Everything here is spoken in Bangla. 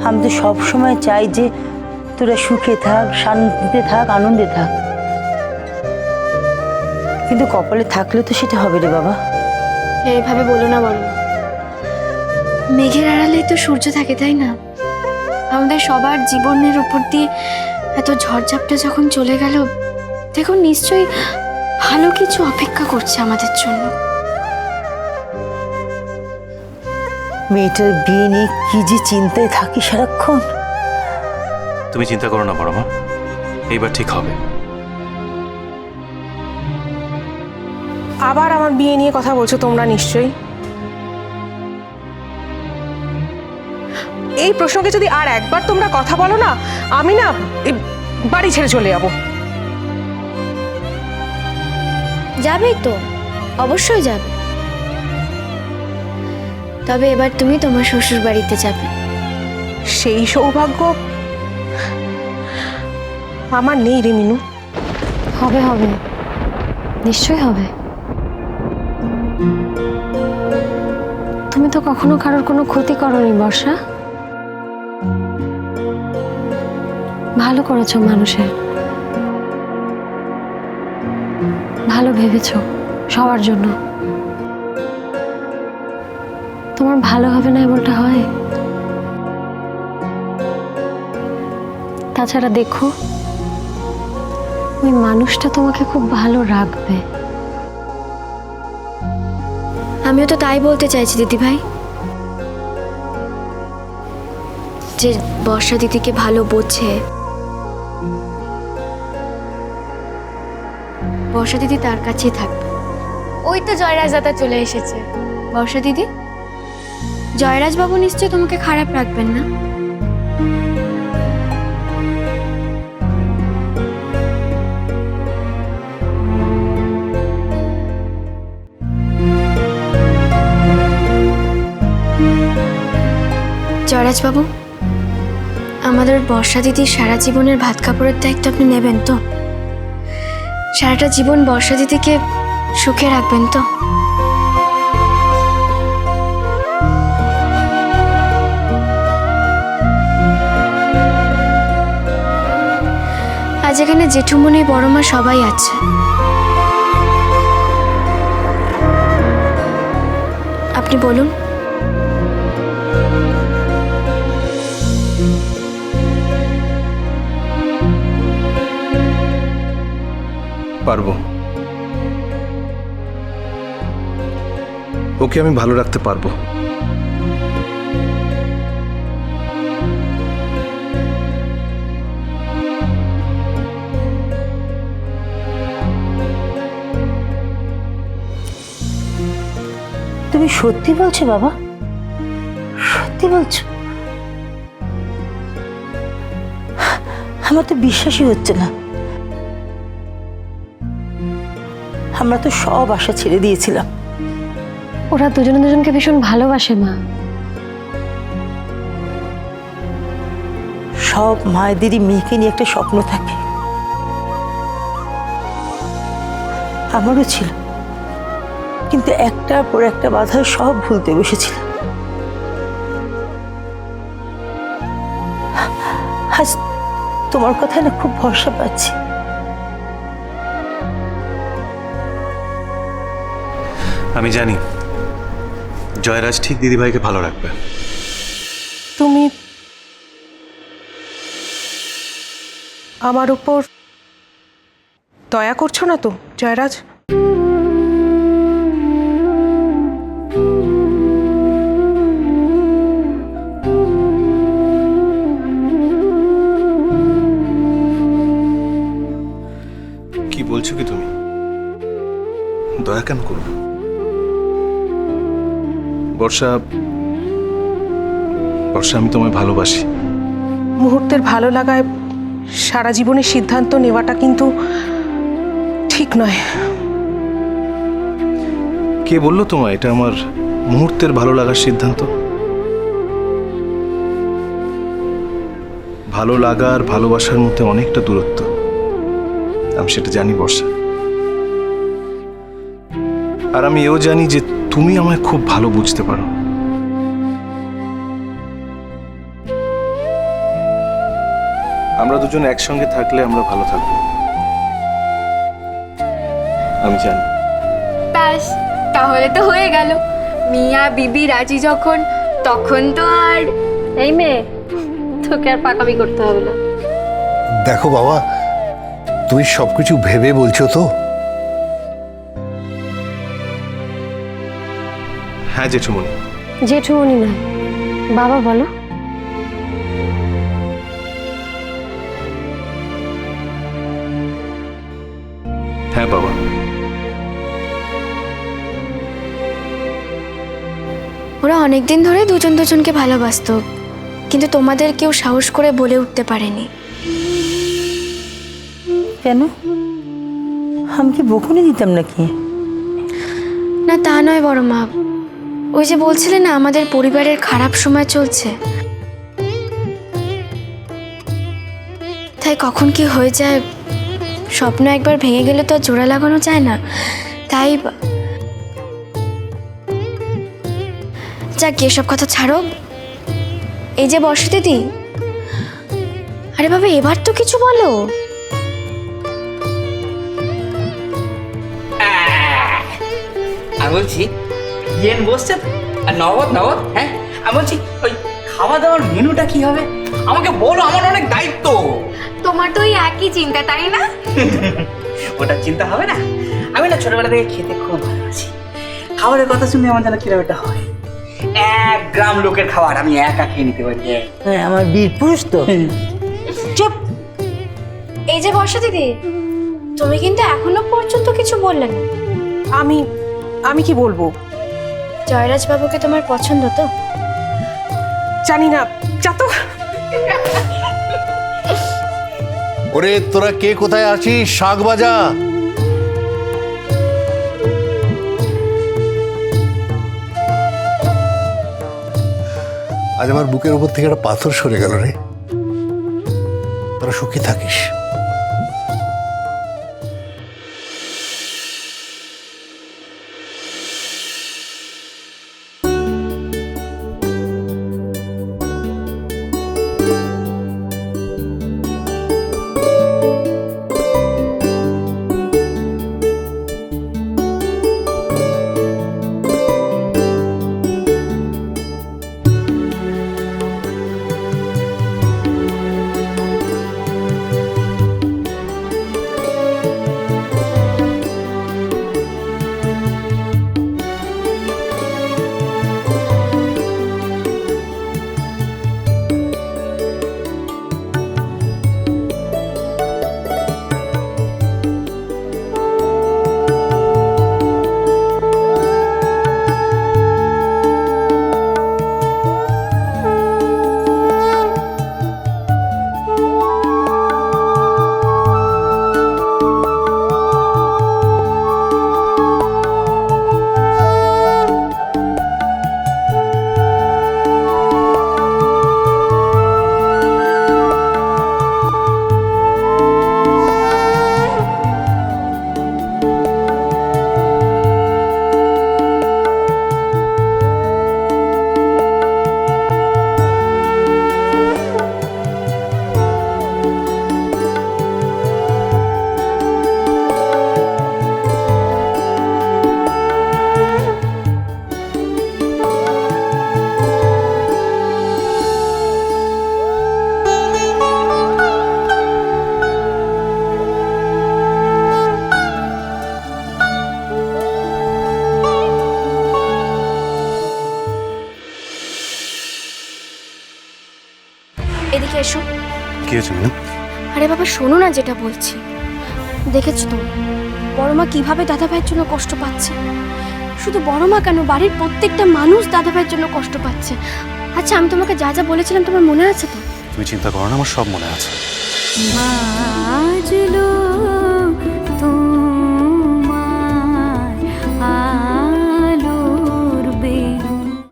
আমি তো সব সময় চাই যে তোরা সুখে থাক, শান্তিতে থাক, আনন্দে থাক, কিন্তু কপালে থাকলে তো সেটা হবে রে বাবা। এইভাবে বলো না বলো, মেঘের আড়ালেই তো সূর্য থাকে, তাই না? আমাদের সবার জীবনের উপর দিয়ে এত ঝড়ঝাপটা যখন চলে গেল, দেখুন নিশ্চয়ই ভালো কিছু অপেক্ষা করছে আমাদের জন্য। মেয়েটার বিয়ে নিয়ে কি যে চিন্তায় থাকি সারাক্ষণ। তুমি চিন্তা করো না বড় মা, এইবার ঠিক হবে। আবার আমার বিয়ে নিয়ে কথা বলছো তোমরা নিশ্চয়ই। এই প্রসঙ্গে যদি আর একবার তোমরা কথা বলো না, আমি না এই বাড়ি ছেড়ে চলে যাবো। যাবেই তো, অবশ্যই যাবে, তবে এবার তুমি তোমার শ্বশুর বাড়িতে যাবে। সেই সৌভাগ্য আমার নেই রে মিনু। হবে হবে, নিশ্চয়ই হবে। তুমি তো কখনো কারোর কোনো ক্ষতি করোনি বর্ষা, ভালো করেছো, মানুষের ভালো ভেবেছো সবার জন্য। তোমার ভালো হবে না এমনটা হয়? তাছাড়া দেখো, ওই মানুষটা তোমাকে খুব ভালো রাখবে। আমিও তো তাই বলতে চাইছি দিদি ভাই, যে বর্ষা দিদিকে ভালো বোঝে, বর্ষা দিদি তার কাছেই থাকবে। ওই তো জয়রাজ দাদা চলে এসেছে। বর্ষা দিদি, জয়রাজ বাবু নিশ্চয় তোমাকে খারাপ রাখবেন না? জয়রাজ বাবু, আমাদের বর্ষা দিদির সারা জীবনের ভাত কাপড়ের দায়িত্ব আপনি নেবেন তো? সারাটা জীবন বর্ষা দিদিকে সুখে রাখবেন তো? আজ এখানে জেঠুমনি, বড়মা সবাই আছে। আপনি বলুন। পারবো, ওকে আমি ভালো রাখতে পারবো। তুমি সত্যি বলছো বাবা? সত্যি বলছো? আমার তো বিশ্বাসই হচ্ছে না। আমরা তো সব আশা ছেড়ে দিয়েছিলাম। ওরা দুজনে দুজনকে ভীষণ ভালোবাসে মা। সব মায়েদেরই মেয়েকে নিয়ে একটা স্বপ্ন থাকে, আমারও ছিল, কিন্তু একটার পর একটা বাধায় সব ভুলতে বসেছিলাম। আজ তোমার কথায় না খুব ভরসা পাচ্ছি। আমি জানি জয়রাজ ঠিক দিদিভাইকে ভালো রাখবে। তুমি আমার উপর দয়া করছো না তো জয়রাজ? কি বলছো কি তুমি? দয়া কেন করবো? বর্ষা, বর্ষা, আমি তোমায় ভালোবাসি। মুহূর্তের ভালো লাগায় সারা জীবনের সিদ্ধান্ত নেওয়াটা কিন্তু ঠিক নয়। কে বললো তোমায় এটা আমার মুহূর্তের ভালো লাগার সিদ্ধান্ত? ভালো লাগা আর ভালোবাসার মধ্যে অনেকটা দূরত্ব, আমি সেটা জানি বর্ষা। আর আমি এও জানি যে তুমি আমায় খুব ভালো বুঝতে পারো। আমরা দুজন একসঙ্গে থাকলে আমরা ভালো থাকবো, আমি জানি। ব্যাস, তাহলে তো হয়ে গেল। মিয়া বিবি রাজি যখন, তখন তো আর এই মেয়ে, তোকে আর পাকামি করতে হবে না। দেখো বাবা, তুমি সবকিছু ভেবে বলছো তো? হ্যাঁ জেঠুমনি। জেঠুমনি না, বাবা বলো। হ্যাঁ বাবা। ওরা অনেকদিন ধরে দুজন দুজনকে ভালোবাসতো, কিন্তু তোমাদের কেউ সাহস করে বলে উঠতে পারেনি। কেন? আমি কি বকুনি দিতাম নাকি? না, তা নয় বড় মা। ওই যে বলছিলে না আমাদের পরিবারের খারাপ সময় চলছে, তাই কখন কি হয়ে যায়, স্বপ্ন একবার ভেঙে গেলে তো আর জোড়া লাগানো যায় না। তাই যাক, এসব কথা ছাড়ো। এই যে বর্ষা দিদি, আরে বাবা এবার তো কিছু বলো। আমি বলছি ইয়েন বসছে তো? আর নগদ নগদ, হ্যাঁ আমি বলছি ওই খাওয়া দাওয়ার মেনুটা কি হবে আমাকে বলো, আমার অনেক দায়িত্ব। তোমার তো ওই একই চিন্তা, তাই না? ওটা চিন্তা হবে না। আমি না ছোটবেলা থেকে খেতে খুব ভালোবাসি। খাবারের কথা শুনে আমার যেন কিরকম একটা হয়। 1 গ্রাম লোকের খাবার আমি একা খেয়ে নিতে পারি। হ্যাঁ, আমার বীর পুরুষ তো। চুপ। এই যে বর্ষা দিদি, তুমি কিন্তু এখনো পর্যন্ত কিছু বললে না। আমি কি বলবো? জয়রাজ বাবুকে তোমার পছন্দ তো? জানি না, যা তো। ওরে তোরা কে কোথায় আছিস? শাক বাজা। আজ আমার বুকের উপর থেকে একটা পাথর সরে গেল রে। তোরা সুখী থাকিস। এদিকে এসো। কি হয়েছে মিনু? আরে বাবা শোনো না যেটা বলছি। দেখেছো তো বড় মা কিভাবে দাদা ভাইয়ের জন্য কষ্ট পাচ্ছে। শুধু বড় মা কেন, বাড়ির প্রত্যেকটা মানুষ দাদা ভাইয়ের জন্য কষ্ট পাচ্ছে। আচ্ছা, আমি তোমাকে যা যা বলেছিলাম তোমার মনে আছে তো? তুমি চিন্তা করো না, আমার সব মনে আছে। বাজলো